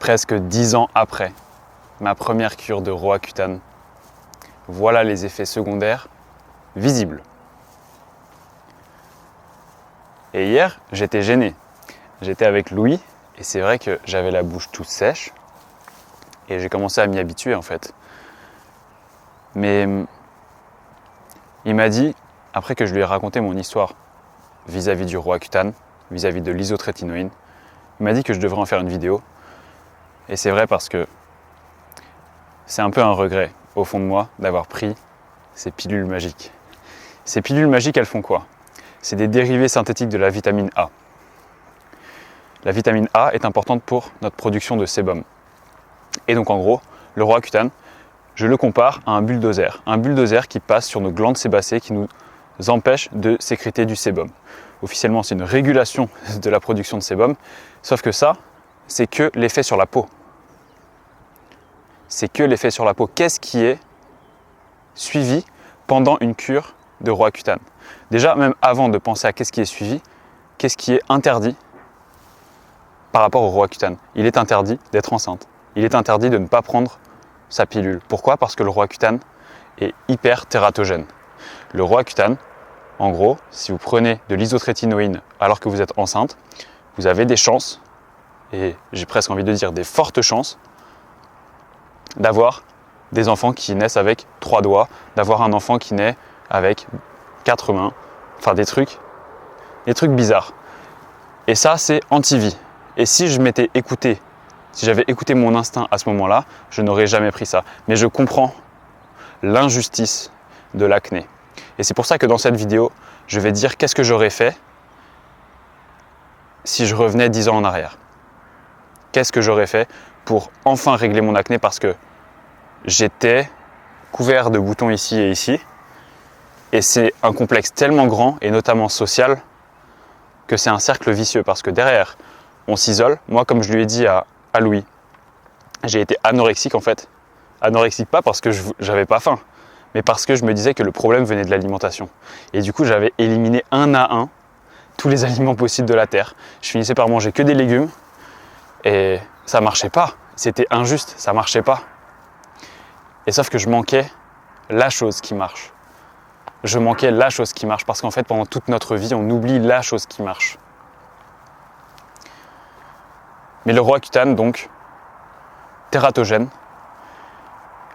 presque 10 ans après ma première cure de Roaccutane, voilà les effets secondaires visibles. Et hier, j'étais gêné. J'étais avec Louis et c'est vrai que j'avais la bouche toute sèche et j'ai commencé à m'y habituer en fait. Mais il m'a dit, après que je lui ai raconté mon histoire vis-à-vis du Roaccutane, vis-à-vis de l'isotrétinoïne, il m'a dit que je devrais en faire une vidéo. Et c'est vrai parce que c'est un peu un regret au fond de moi d'avoir pris ces pilules magiques. Ces pilules magiques, elles font quoi? C'est des dérivés synthétiques de la vitamine A. La vitamine A est importante pour notre production de sébum. Et donc en gros, le Roaccutane, je le compare à un bulldozer qui passe sur nos glandes sébacées qui nous empêche de sécréter du sébum. Officiellement, c'est une régulation de la production de sébum, sauf que ça, c'est que l'effet sur la peau. C'est que l'effet sur la peau. Qu'est-ce qui est suivi pendant une cure de Roaccutane? Déjà, même avant de penser à qu'est-ce qui est suivi, qu'est-ce qui est interdit par rapport au Roaccutane? Il est interdit d'être enceinte. Il est interdit de ne pas prendre sa pilule. Pourquoi? Parce que le Roaccutane est hyper tératogène. Le Roaccutane, en gros, si vous prenez de l'isotrétinoïne alors que vous êtes enceinte, vous avez des chances, et j'ai presque envie de dire des fortes chances, d'avoir des enfants qui naissent avec 3 doigts, d'avoir un enfant qui naît avec 4 mains, enfin des trucs bizarres. Et ça, c'est anti-vie. Et si je m'étais écouté, si j'avais écouté mon instinct à ce moment-là, je n'aurais jamais pris ça. Mais je comprends l'injustice de l'acné. Et c'est pour ça que dans cette vidéo, je vais dire qu'est-ce que j'aurais fait si je revenais 10 ans en arrière. Qu'est-ce que j'aurais fait pour enfin régler mon acné parce que j'étais couvert de boutons ici et ici. Et c'est un complexe tellement grand, et notamment social, que c'est un cercle vicieux parce que derrière, on s'isole. Moi, comme je lui ai dit à Louis, j'ai été anorexique en fait. Anorexique pas parce que j'avais pas faim, mais parce que je me disais que le problème venait de l'alimentation. Et du coup, j'avais éliminé un à un tous les aliments possibles de la terre. Je finissais par manger que des légumes et ça marchait pas. C'était injuste, ça marchait pas. Et sauf que je manquais la chose qui marche. Je manquais la chose qui marche parce qu'en fait, pendant toute notre vie, on oublie la chose qui marche. Mais le Roaccutane, donc, tératogène,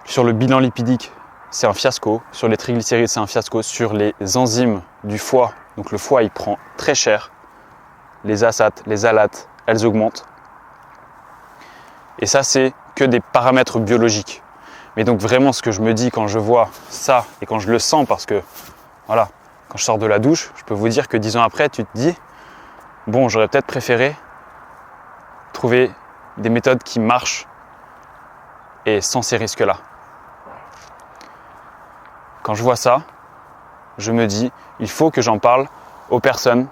sur le bilan lipidique, c'est un fiasco. Sur les triglycérides, c'est un fiasco. Sur les enzymes du foie, donc le foie, il prend très cher. Les asates, les alates, elles augmentent. Et ça, c'est que des paramètres biologiques. Mais donc vraiment, ce que je me dis quand je vois ça et quand je le sens, parce que, voilà, quand je sors de la douche, je peux vous dire que 10 ans après, tu te dis, bon, j'aurais peut-être préféré trouver des méthodes qui marchent et sans ces risques-là. Quand je vois ça, je me dis, il faut que j'en parle aux personnes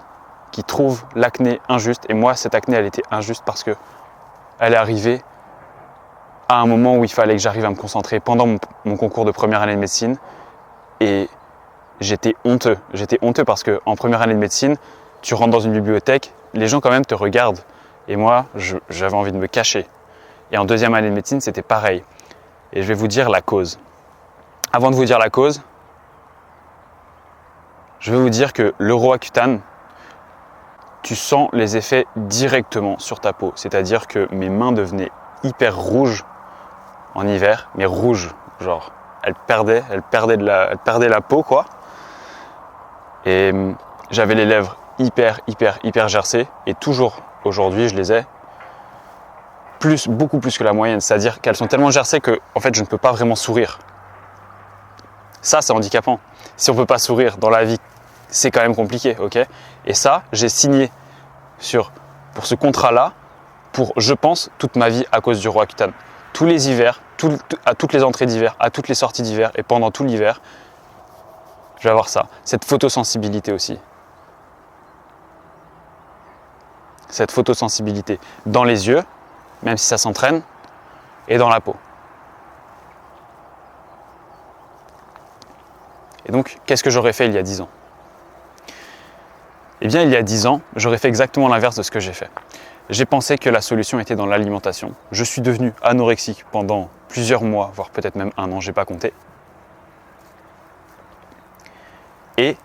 qui trouvent l'acné injuste. Et moi, cette acné, elle était injuste parce que elle est arrivée à un moment où il fallait que j'arrive à me concentrer pendant mon concours de première année de médecine. Et j'étais honteux. J'étais honteux parce qu'en première année de médecine, tu rentres dans une bibliothèque, les gens quand même te regardent. Et moi, j'avais envie de me cacher. Et en deuxième année de médecine, c'était pareil. Et je vais vous dire la cause. Avant de vous dire la cause, je vais vous dire que le Roaccutane, tu sens les effets directement sur ta peau. C'est-à-dire que mes mains devenaient hyper rouges en hiver, mais rouges, genre elles perdaient la peau quoi. Et j'avais les lèvres hyper gercées et toujours aujourd'hui je les ai beaucoup plus que la moyenne. C'est-à-dire qu'elles sont tellement gercées que en fait je ne peux pas vraiment sourire. Ça c'est handicapant. Si on ne peut pas sourire dans la vie, c'est quand même compliqué, ok? Et ça, j'ai signé pour ce contrat-là, pour, je pense, toute ma vie à cause du Roaccutane. Tous les hivers, à toutes les entrées d'hiver, à toutes les sorties d'hiver et pendant tout l'hiver, je vais avoir ça. Cette photosensibilité aussi. Cette photosensibilité dans les yeux, même si ça s'entraîne, et dans la peau. Et donc, qu'est-ce que j'aurais fait il y a 10 ans? Eh bien, il y a 10 ans, j'aurais fait exactement l'inverse de ce que j'ai fait. j'ai pensé que la solution était dans l'alimentation. Je suis devenu anorexique pendant plusieurs mois, voire peut-être même un an, j'ai pas compté. Et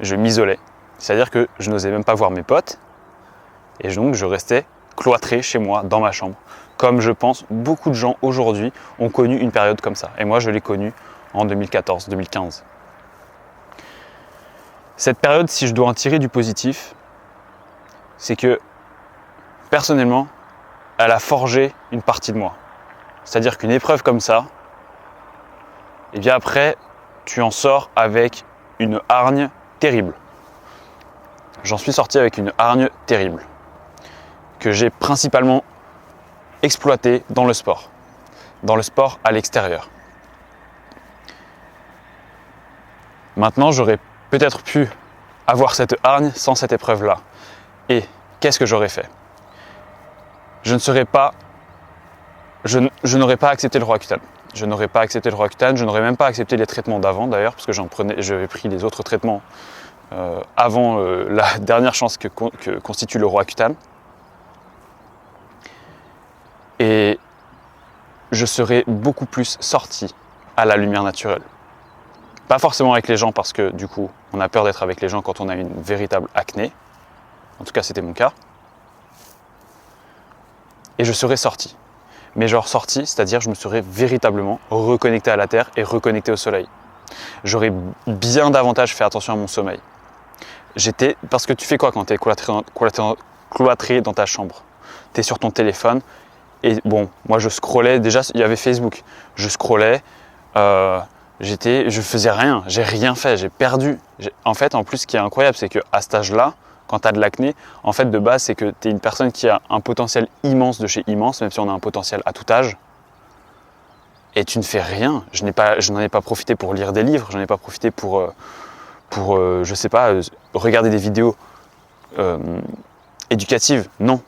je m'isolais. C'est-à-dire que je n'osais même pas voir mes potes. Et donc je restais cloîtré chez moi, dans ma chambre. Comme je pense, beaucoup de gens aujourd'hui ont connu une période comme ça. Et moi, je l'ai connue en 2014-2015. Cette période, si je dois en tirer du positif, c'est que personnellement, elle a forgé une partie de moi. C'est-à-dire qu'une épreuve comme ça, et bien après, tu en sors avec une hargne terrible. J'en suis sorti avec une hargne terrible, que j'ai principalement exploitée dans le sport à l'extérieur. Maintenant, j'aurais peut-être pu avoir cette hargne sans cette épreuve-là. Et qu'est-ce que j'aurais fait ? Je n'aurais pas accepté le Roaccutane. Je n'aurais pas accepté le Roaccutane, je n'aurais même pas accepté les traitements d'avant d'ailleurs, parce que j'avais pris les autres traitements avant la dernière chance que constitue le Roaccutane. Et je serais beaucoup plus sorti à la lumière naturelle. Pas forcément avec les gens, parce que du coup, on a peur d'être avec les gens quand on a une véritable acné. En tout cas, c'était mon cas. Et je serais sorti. Mais genre sorti, c'est-à-dire je me serais véritablement reconnecté à la terre et reconnecté au soleil. J'aurais bien davantage fait attention à mon sommeil. Parce que tu fais quoi quand tu es cloîtré dans ta chambre ? Tu es sur ton téléphone et bon, moi je scrollais, déjà il y avait Facebook. Je scrollais, je faisais rien, j'ai rien fait, j'ai perdu. En fait, en plus, ce qui est incroyable, c'est qu'à cet âge-là, quand tu as de l'acné, en fait, de base, c'est que tu es une personne qui a un potentiel immense de chez immense, même si on a un potentiel à tout âge. Et tu ne fais rien. Je n'en ai pas profité pour lire des livres, je n'en ai pas profité pour je sais pas, regarder des vidéos éducatives. Non.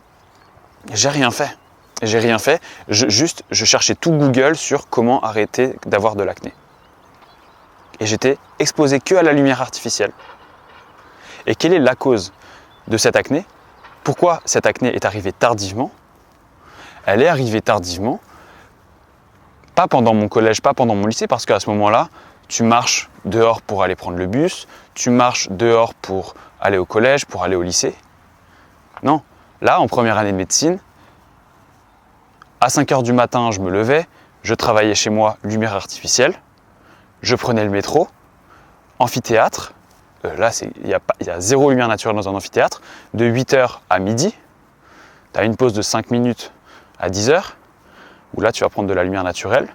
J'ai rien fait. Je cherchais tout Google sur comment arrêter d'avoir de l'acné. Et j'étais exposé que à la lumière artificielle. Et quelle est la cause de cette acné ? Pourquoi cette acné est arrivée tardivement ? Elle est arrivée tardivement, pas pendant mon collège, pas pendant mon lycée, parce qu'à ce moment-là, tu marches dehors pour aller prendre le bus, tu marches dehors pour aller au collège, pour aller au lycée. Non, là, en première année de médecine, à 5h du matin, je me levais, je travaillais chez moi, lumière artificielle, je prenais le métro, amphithéâtre. Là, il y a zéro lumière naturelle dans un amphithéâtre. De 8h à midi, tu as une pause de 5 minutes à 10h, où là, tu vas prendre de la lumière naturelle.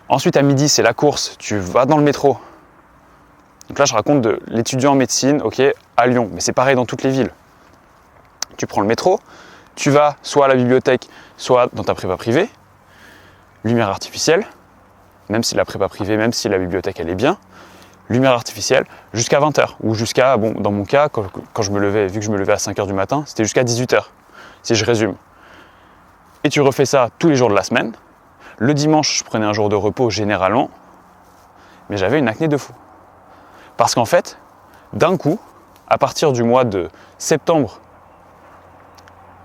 Ensuite, à midi, c'est la course, tu vas dans le métro. Donc là, je raconte de l'étudiant en médecine, ok, à Lyon, mais c'est pareil dans toutes les villes. Tu prends le métro, tu vas soit à la bibliothèque, soit dans ta prépa privée, lumière artificielle, même si la prépa privée, même si la bibliothèque, elle est bien, lumière artificielle, jusqu'à 20h, ou jusqu'à, bon, dans mon cas, quand je me levais, vu que je me levais à 5h du matin, c'était jusqu'à 18h, si je résume. Et tu refais ça tous les jours de la semaine. Le dimanche, je prenais un jour de repos généralement, mais j'avais une acné de fou. Parce qu'en fait, d'un coup, à partir du mois de septembre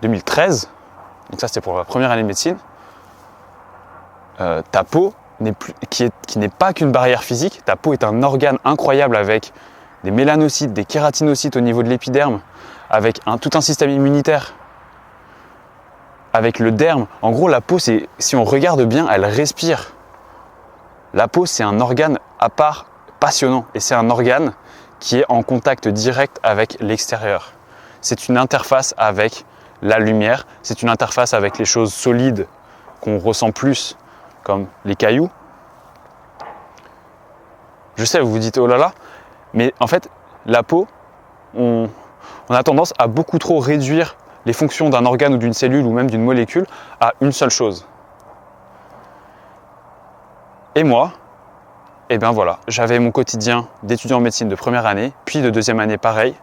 2013, donc ça c'était pour la première année de médecine, ta peau qui n'est pas qu'une barrière physique, ta peau est un organe incroyable avec des mélanocytes, des kératinocytes au niveau de l'épiderme, avec tout un système immunitaire, avec le derme. En gros, la peau, si on regarde bien, elle respire. La peau, c'est un organe à part passionnant et c'est un organe qui est en contact direct avec l'extérieur. C'est une interface avec la lumière, c'est une interface avec les choses solides qu'on ressent plus, comme les cailloux. Je sais, vous vous dites oh là là, mais en fait, la peau, on a tendance à beaucoup trop réduire les fonctions d'un organe ou d'une cellule ou même d'une molécule à une seule chose. Et moi, eh bien voilà, j'avais mon quotidien d'étudiant en médecine de première année, puis de deuxième année pareil,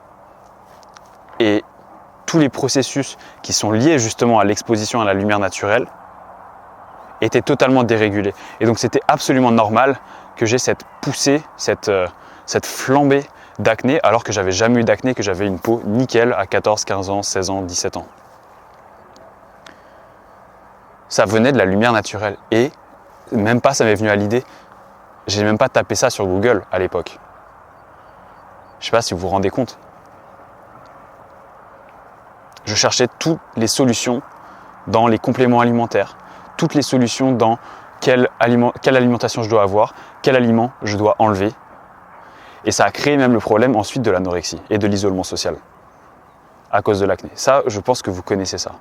et tous les processus qui sont liés justement à l'exposition à la lumière naturelle étaient totalement dérégulés. Et donc c'était absolument normal que j'ai cette poussée, cette flambée d'acné, alors que j'avais jamais eu d'acné, que j'avais une peau nickel à 14, 15 ans, 16 ans, 17 ans. ça venait de la lumière naturelle. Et même pas ça m'est venu à l'idée. J'ai même pas tapé ça sur Google à l'époque. Je sais pas si vous vous rendez compte. Je cherchais toutes les solutions dans les compléments alimentaires, toutes les solutions dans quelle alimentation je dois avoir, quel aliment je dois enlever. Et ça a créé même le problème ensuite de l'anorexie et de l'isolement social à cause de l'acné. Ça, je pense que vous connaissez ça.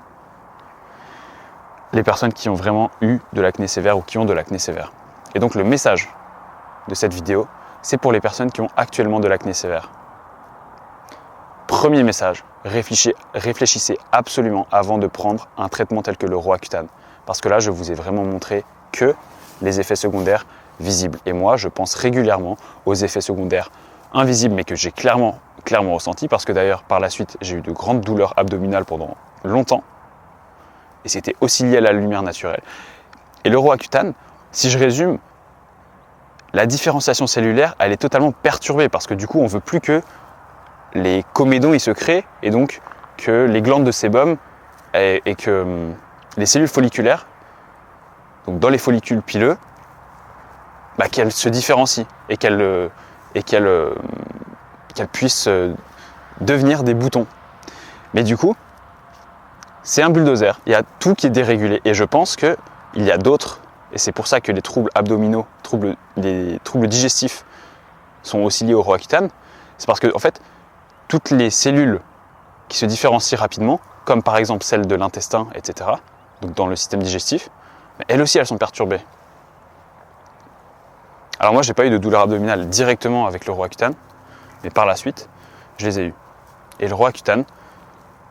Les personnes qui ont vraiment eu de l'acné sévère ou qui ont de l'acné sévère. Et donc le message de cette vidéo, c'est pour les personnes qui ont actuellement de l'acné sévère. Premier message, réfléchissez absolument avant de prendre un traitement tel que le Roaccutane. Parce que là, je vous ai vraiment montré que les effets secondaires visibles. Et moi, je pense régulièrement aux effets secondaires invisibles, mais que j'ai clairement ressenti. Parce que d'ailleurs, par la suite, j'ai eu de grandes douleurs abdominales pendant longtemps. Et c'était aussi lié à la lumière naturelle. Et le Roaccutane, si je résume, la différenciation cellulaire, elle est totalement perturbée. Parce que du coup, on ne veut plus que les comédons ils se créent et donc que les glandes de sébum et que les cellules folliculaires, donc dans les follicules pileux, qu'elles se différencient et qu'elles puissent devenir des boutons. Mais du coup, c'est un bulldozer. Il y a tout qui est dérégulé et je pense qu'il y a d'autres, et c'est pour ça que les troubles abdominaux, les troubles digestifs sont aussi liés au Roaccutane. C'est parce que en fait, toutes les cellules qui se différencient rapidement, comme par exemple celles de l'intestin, etc., donc dans le système digestif, elles aussi, elles sont perturbées. Alors moi, je n'ai pas eu de douleur abdominale directement avec le Roaccutane, mais par la suite, je les ai eues. Et le Roaccutane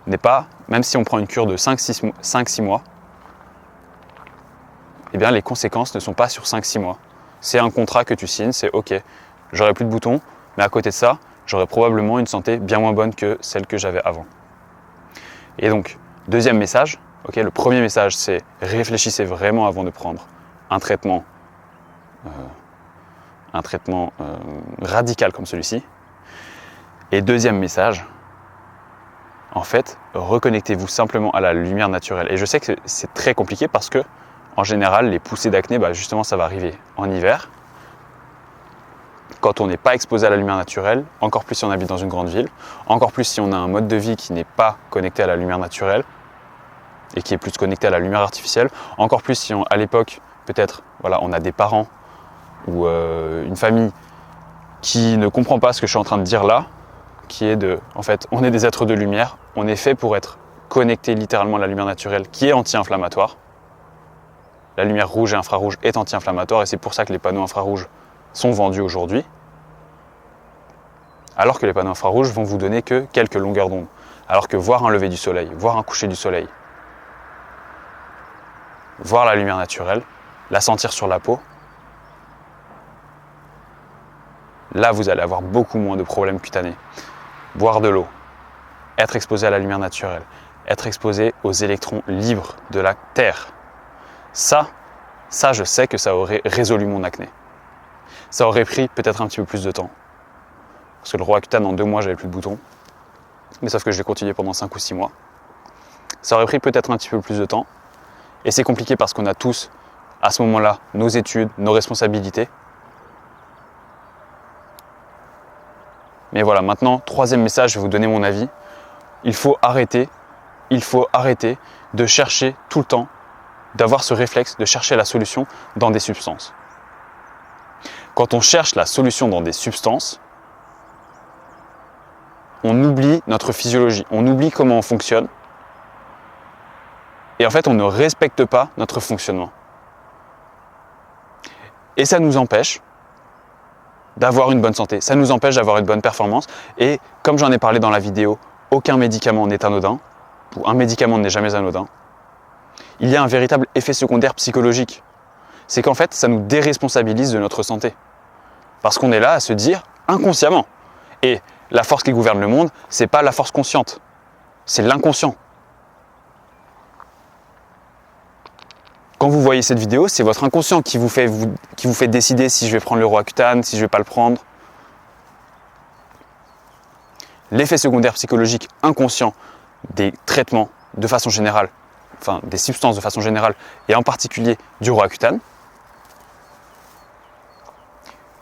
n'est pas, même si on prend une cure de 5-6 mois, eh bien les conséquences ne sont pas sur 5-6 mois. C'est un contrat que tu signes, c'est ok, j'aurai plus de boutons, mais à côté de ça, j'aurais probablement une santé bien moins bonne que celle que j'avais avant. Et donc, deuxième message, le premier message, c'est réfléchissez vraiment avant de prendre un traitement radical comme celui-ci. Et deuxième message, en fait, reconnectez-vous simplement à la lumière naturelle. Et je sais que c'est très compliqué parce que, en général, les poussées d'acné, justement, ça va arriver en hiver. Quand on n'est pas exposé à la lumière naturelle, encore plus si on habite dans une grande ville, encore plus si on a un mode de vie qui n'est pas connecté à la lumière naturelle et qui est plus connecté à la lumière artificielle, encore plus si à l'époque, peut-être, on a des parents ou une famille qui ne comprend pas ce que je suis en train de dire là, qui est en fait, on est des êtres de lumière, on est fait pour être connecté littéralement à la lumière naturelle qui est anti-inflammatoire. La lumière rouge et infrarouge est anti-inflammatoire et c'est pour ça que les panneaux infrarouges sont vendus aujourd'hui, alors que les panneaux infrarouges vont vous donner que quelques longueurs d'onde. Alors que voir un lever du soleil, voir un coucher du soleil, voir la lumière naturelle, la sentir sur la peau, là vous allez avoir beaucoup moins de problèmes cutanés. Boire de l'eau, être exposé à la lumière naturelle, être exposé aux électrons libres de la Terre, ça je sais que ça aurait résolu mon acné. Ça aurait pris peut-être un petit peu plus de temps. Parce que le Roaccutane, en 2 mois, j'avais plus de boutons. Mais sauf que je l'ai continué pendant 5 ou 6 mois. Ça aurait pris peut-être un petit peu plus de temps. Et c'est compliqué parce qu'on a tous, à ce moment-là, nos études, nos responsabilités. Mais voilà, maintenant, troisième message, je vais vous donner mon avis. Il faut arrêter de chercher tout le temps, d'avoir ce réflexe de chercher la solution dans des substances. Quand on cherche la solution dans des substances, on oublie notre physiologie, on oublie comment on fonctionne et en fait on ne respecte pas notre fonctionnement. Et ça nous empêche d'avoir une bonne santé, ça nous empêche d'avoir une bonne performance et comme j'en ai parlé dans la vidéo, aucun médicament n'est anodin, ou un médicament n'est jamais anodin. Il y a un véritable effet secondaire psychologique. C'est qu'en fait, ça nous déresponsabilise de notre santé. Parce qu'on est là à se dire inconsciemment. Et la force qui gouverne le monde, c'est pas la force consciente, c'est l'inconscient. Quand vous voyez cette vidéo, c'est votre inconscient qui vous fait décider si je vais prendre le Roaccutane, si je vais pas le prendre. L'effet secondaire psychologique inconscient des traitements, de façon générale, des substances de façon générale, et en particulier du Roaccutane,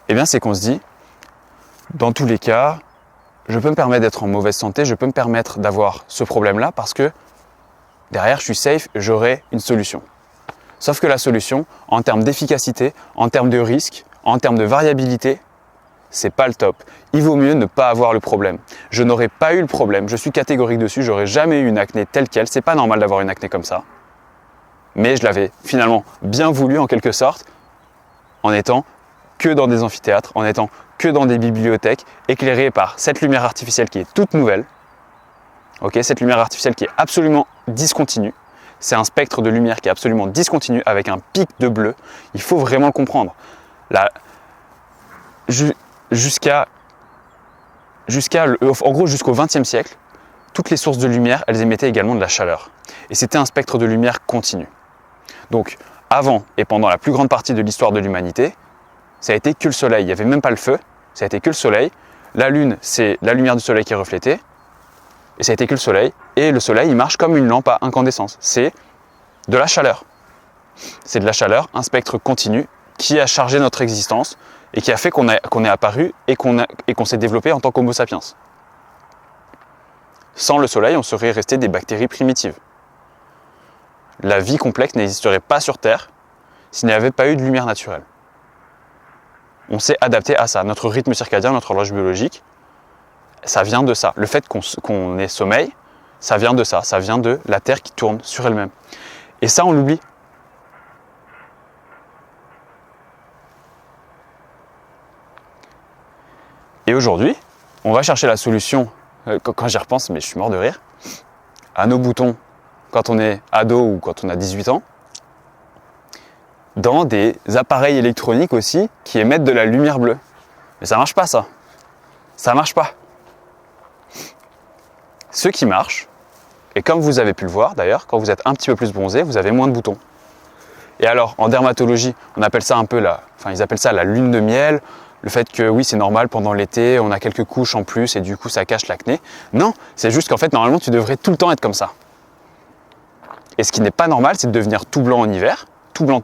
eh bien c'est qu'on se dit, dans tous les cas, je peux me permettre d'être en mauvaise santé, je peux me permettre d'avoir ce problème-là parce que derrière, je suis safe, j'aurai une solution. Sauf que la solution, en termes d'efficacité, en termes de risque, en termes de variabilité, c'est pas le top. Il vaut mieux ne pas avoir le problème. Je n'aurais pas eu le problème, je suis catégorique dessus, j'aurais jamais eu une acné telle qu'elle. C'est pas normal d'avoir une acné comme ça. Mais je l'avais finalement bien voulu en quelque sorte, en étant que dans des amphithéâtres, en étant que dans des bibliothèques, éclairées par cette lumière artificielle qui est toute nouvelle. Ok, cette lumière artificielle qui est absolument discontinue. C'est un spectre de lumière qui est absolument discontinu avec un pic de bleu. Il faut vraiment le comprendre. En gros, jusqu'au XXe siècle, toutes les sources de lumière, elles émettaient également de la chaleur. Et c'était un spectre de lumière continu. Donc, avant et pendant la plus grande partie de l'histoire de l'humanité, ça a été que le soleil. Il n'y avait même pas le feu, ça a été que le soleil. La lune, c'est la lumière du soleil qui est reflétée. Et ça a été que le soleil. Et le soleil, il marche comme une lampe à incandescence. C'est de la chaleur. C'est de la chaleur, un spectre continu qui a chargé notre existence et qui a fait qu'on est apparu et qu'on s'est développé en tant qu'Homo sapiens. Sans le soleil, on serait resté des bactéries primitives. La vie complexe n'existerait pas sur Terre s'il n'y avait pas eu de lumière naturelle. On s'est adapté à ça. Notre rythme circadien, notre horloge biologique, ça vient de ça. Le fait qu'on ait sommeil, ça vient de ça. Ça vient de la Terre qui tourne sur elle-même. Et ça, on l'oublie. Et aujourd'hui, on va chercher la solution, quand j'y repense, mais je suis mort de rire, à nos boutons quand on est ado ou quand on a 18 ans, dans des appareils électroniques aussi qui émettent de la lumière bleue. Mais ça marche pas ça. Ça marche pas. Ce qui marche, et comme vous avez pu le voir d'ailleurs, quand vous êtes un petit peu plus bronzé, vous avez moins de boutons. Et alors, en dermatologie, on appelle ça un peu ils appellent ça la lune de miel, le fait que oui, c'est normal, pendant l'été, on a quelques couches en plus et du coup, ça cache l'acné. Non, c'est juste qu'en fait, normalement, tu devrais tout le temps être comme ça. Et ce qui n'est pas normal, c'est de devenir tout blanc en hiver, tout blanc.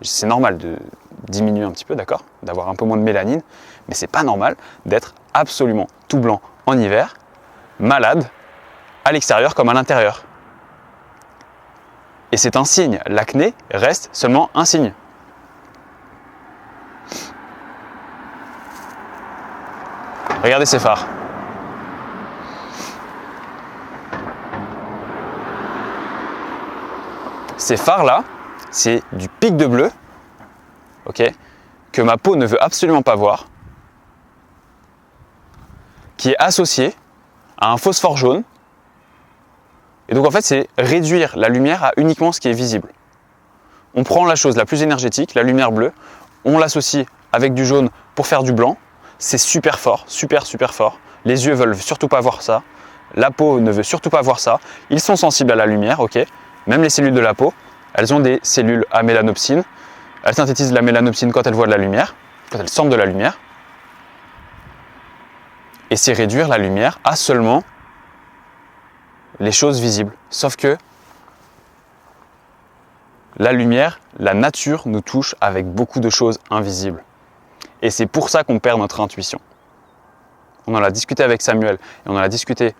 C'est normal de diminuer un petit peu, d'accord, d'avoir un peu moins de mélanine, mais c'est pas normal d'être absolument tout blanc en hiver, malade, à l'extérieur comme à l'intérieur. Et c'est un signe, l'acné reste seulement un signe. Regardez ces phares. Ces phares-là, c'est du pic de bleu, ok, que ma peau ne veut absolument pas voir, qui est associé à un phosphore jaune. Et donc en fait, c'est réduire la lumière à uniquement ce qui est visible. On prend la chose la plus énergétique, la lumière bleue, on l'associe avec du jaune pour faire du blanc. C'est super fort, super fort. Les yeux veulent surtout pas voir ça. La peau ne veut surtout pas voir ça. Ils sont sensibles à la lumière, ok. Même les cellules de la peau, elles ont des cellules à mélanopsine. Elles synthétisent la mélanopsine quand elles voient de la lumière, quand elles sentent de la lumière. Et c'est réduire la lumière à seulement les choses visibles. Sauf que la lumière, la nature nous touche avec beaucoup de choses invisibles. Et c'est pour ça qu'on perd notre intuition. On en a discuté avec Samuel et on en a discuté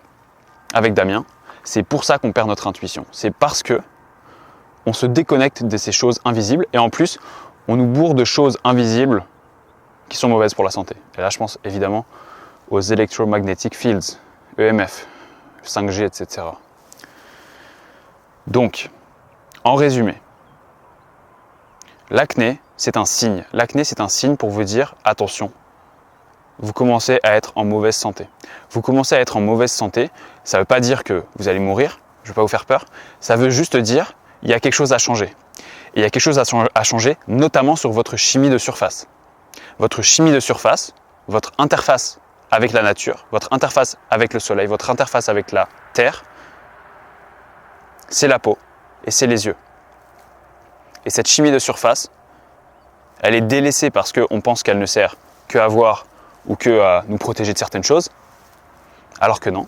avec Damien. C'est pour ça qu'on perd notre intuition. C'est parce que on se déconnecte de ces choses invisibles et en plus, on nous bourre de choses invisibles qui sont mauvaises pour la santé. Et là, je pense évidemment aux Electromagnetic Fields, EMF, 5G, etc. Donc, en résumé, l'acné, c'est un signe. L'acné, c'est un signe pour vous dire « Attention, vous commencez à être en mauvaise santé. » Vous commencez à être en mauvaise santé, ça ne veut pas dire que vous allez mourir, je ne vais pas vous faire peur, ça veut juste dire il y a quelque chose à changer. Et il y a quelque chose à changer, notamment sur votre chimie de surface. Votre chimie de surface, votre interface avec la nature, votre interface avec le soleil, votre interface avec la terre, c'est la peau et c'est les yeux. Et cette chimie de surface, elle est délaissée parce qu'on pense qu'elle ne sert qu'à voir ou qu'à nous protéger de certaines choses, alors que non.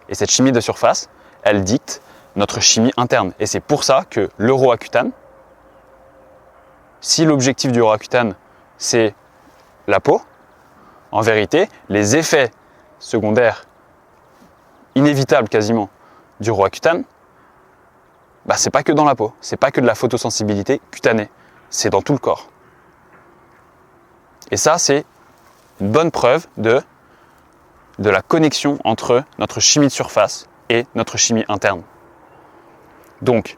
Et cette chimie de surface, elle dicte notre chimie interne. Et c'est pour ça que le Roaccutane, si l'objectif du Roaccutane, c'est la peau, en vérité, les effets secondaires inévitables quasiment du Roaccutane, c'est pas que dans la peau, c'est pas que de la photosensibilité cutanée, c'est dans tout le corps. Et ça, c'est une bonne preuve de la connexion entre notre chimie de surface et notre chimie interne. Donc,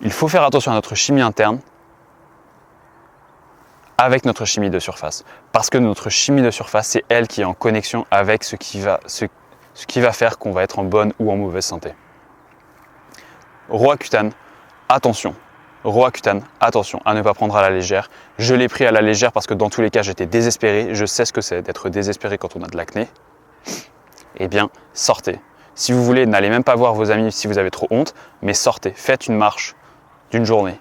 il faut faire attention à notre chimie interne avec notre chimie de surface. Parce que notre chimie de surface, c'est elle qui est en connexion avec ce qui va faire qu'on va être en bonne ou en mauvaise santé. Roaccutane, attention. Roaccutane, attention à ne pas prendre à la légère. Je l'ai pris à la légère parce que dans tous les cas, j'étais désespéré. Je sais ce que c'est d'être désespéré quand on a de l'acné. Eh bien, sortez. Si vous voulez, n'allez même pas voir vos amis si vous avez trop honte, mais sortez, faites une marche d'une journée.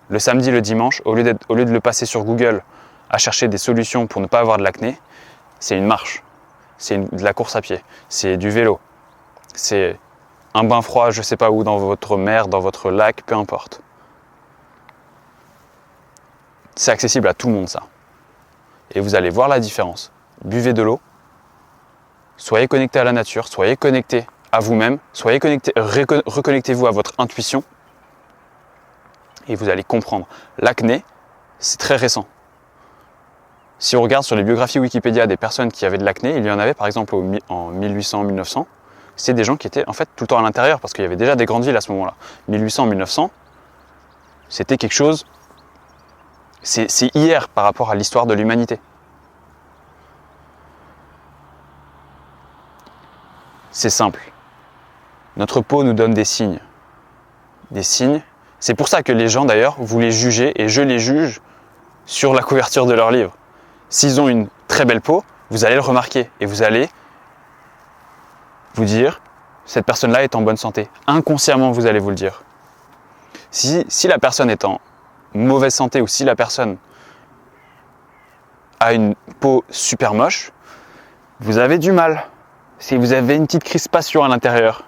Le samedi, le dimanche, au lieu de le passer sur Google à chercher des solutions pour ne pas avoir de l'acné, c'est une marche, c'est de la course à pied, c'est du vélo, c'est un bain froid, je ne sais pas où, dans votre mer, dans votre lac, peu importe. C'est accessible à tout le monde, ça. Et vous allez voir la différence. Buvez de l'eau, soyez connecté à la nature, soyez connecté à vous-même, soyez connecté, reconnectez-vous à votre intuition et vous allez comprendre. L'acné, c'est très récent. Si on regarde sur les biographies Wikipédia des personnes qui avaient de l'acné, il y en avait par exemple en 1800-1900, c'est des gens qui étaient en fait tout le temps à l'intérieur parce qu'il y avait déjà des grandes villes à ce moment-là. 1800-1900, c'était quelque chose, c'est hier par rapport à l'histoire de l'humanité. C'est simple. Notre peau nous donne des signes. Des signes. C'est pour ça que les gens d'ailleurs, vous les jugez et je les juge sur la couverture de leur livre. S'ils ont une très belle peau, vous allez le remarquer et vous allez vous dire cette personne-là est en bonne santé. Inconsciemment, vous allez vous le dire. Si la personne est en mauvaise santé ou si la personne a une peau super moche, vous avez du mal. Si vous avez une petite crispation à l'intérieur,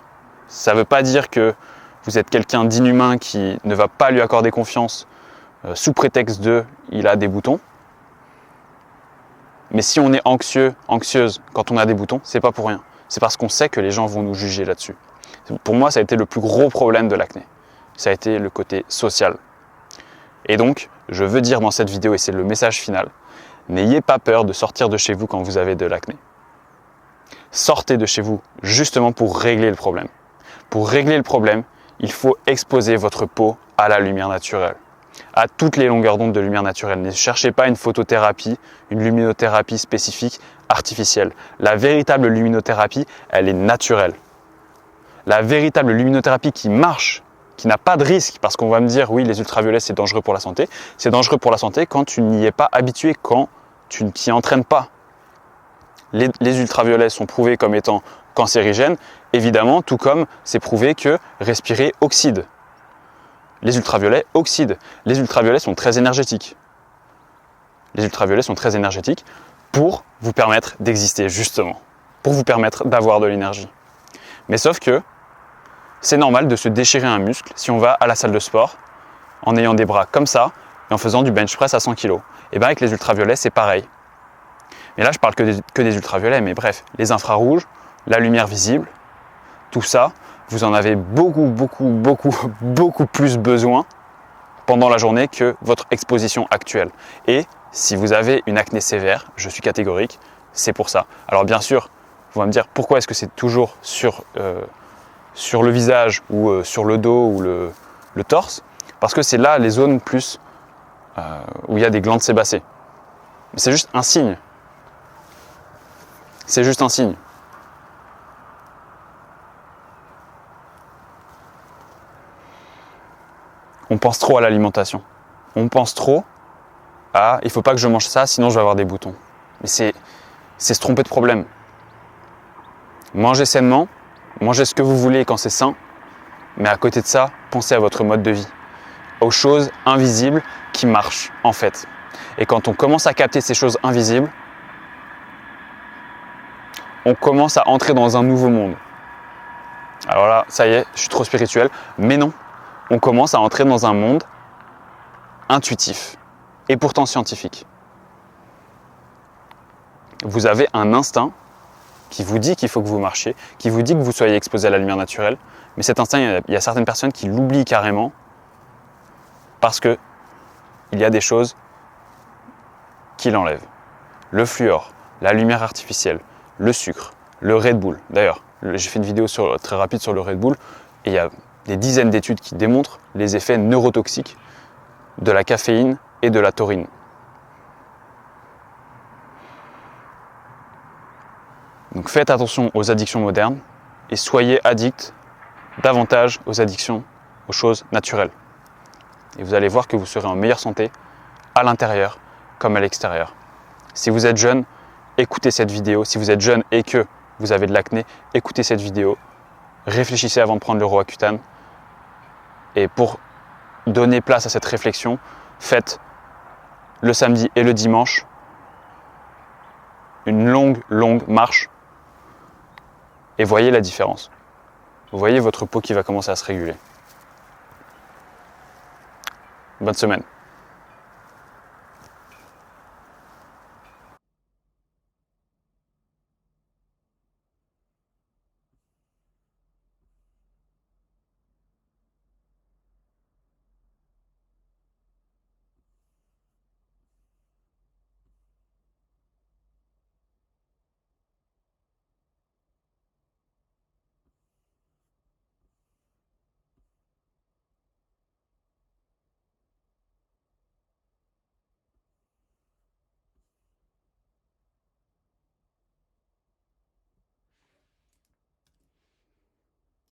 ça ne veut pas dire que vous êtes quelqu'un d'inhumain qui ne va pas lui accorder confiance sous prétexte de « il a des boutons ». Mais si on est anxieux, anxieuse quand on a des boutons, c'est pas pour rien. C'est parce qu'on sait que les gens vont nous juger là-dessus. Pour moi, ça a été le plus gros problème de l'acné. Ça a été le côté social. Et donc, je veux dire dans cette vidéo, et c'est le message final, n'ayez pas peur de sortir de chez vous quand vous avez de l'acné. Sortez de chez vous justement pour régler le problème. Pour régler le problème, il faut exposer votre peau à la lumière naturelle, à toutes les longueurs d'onde de lumière naturelle. Ne cherchez pas une photothérapie, une luminothérapie spécifique, artificielle. La véritable luminothérapie, elle est naturelle. La véritable luminothérapie qui marche, qui n'a pas de risque, parce qu'on va me dire oui, les ultraviolets c'est dangereux pour la santé. C'est dangereux pour la santé quand tu n'y es pas habitué, quand tu ne t'y entraînes pas. Les ultraviolets sont prouvés comme étant cancérigènes, évidemment, tout comme c'est prouvé que respirer oxyde. Les ultraviolets oxydent. Les ultraviolets sont très énergétiques. Les ultraviolets sont très énergétiques pour vous permettre d'exister justement, pour vous permettre d'avoir de l'énergie. Mais sauf que c'est normal de se déchirer un muscle si on va à la salle de sport en ayant des bras comme ça et en faisant du bench press à 100 kg. Et bien avec les ultraviolets, c'est pareil. Mais là, je parle que des ultraviolets, mais bref, les infrarouges, la lumière visible, tout ça, vous en avez beaucoup plus besoin pendant la journée que votre exposition actuelle. Et si vous avez une acné sévère, je suis catégorique, c'est pour ça. Alors bien sûr, vous allez me dire pourquoi est-ce que c'est toujours sur le visage ou sur le dos ou le torse, parce que c'est là les zones plus où il y a des glandes sébacées. Mais c'est juste un signe. C'est juste un signe. On pense trop à l'alimentation. On pense trop à « il ne faut pas que je mange ça, sinon je vais avoir des boutons ». Mais c'est se tromper de problème. Mangez sainement, mangez ce que vous voulez quand c'est sain, mais à côté de ça, pensez à votre mode de vie, aux choses invisibles qui marchent en fait. Et quand on commence à capter ces choses invisibles, on commence à entrer dans un nouveau monde. Alors là, ça y est, je suis trop spirituel. Mais non, on commence à entrer dans un monde intuitif et pourtant scientifique. Vous avez un instinct qui vous dit qu'il faut que vous marchiez, qui vous dit que vous soyez exposé à la lumière naturelle. Mais cet instinct, il y a certaines personnes qui l'oublient carrément parce qu'il y a des choses qui l'enlèvent. Le fluor, la lumière artificielle, le sucre, le Red Bull. D'ailleurs, j'ai fait une vidéo très rapide sur le Red Bull et il y a des dizaines d'études qui démontrent les effets neurotoxiques de la caféine et de la taurine. Donc faites attention aux addictions modernes et soyez addicts davantage aux addictions, aux choses naturelles. Et vous allez voir que vous serez en meilleure santé à l'intérieur comme à l'extérieur. Si vous êtes jeune, écoutez cette vidéo. Si vous êtes jeune et que vous avez de l'acné, écoutez cette vidéo. Réfléchissez avant de prendre le Roaccutane. Et pour donner place à cette réflexion, faites le samedi et le dimanche une longue marche et voyez la différence. Vous voyez votre peau qui va commencer à se réguler. Bonne semaine.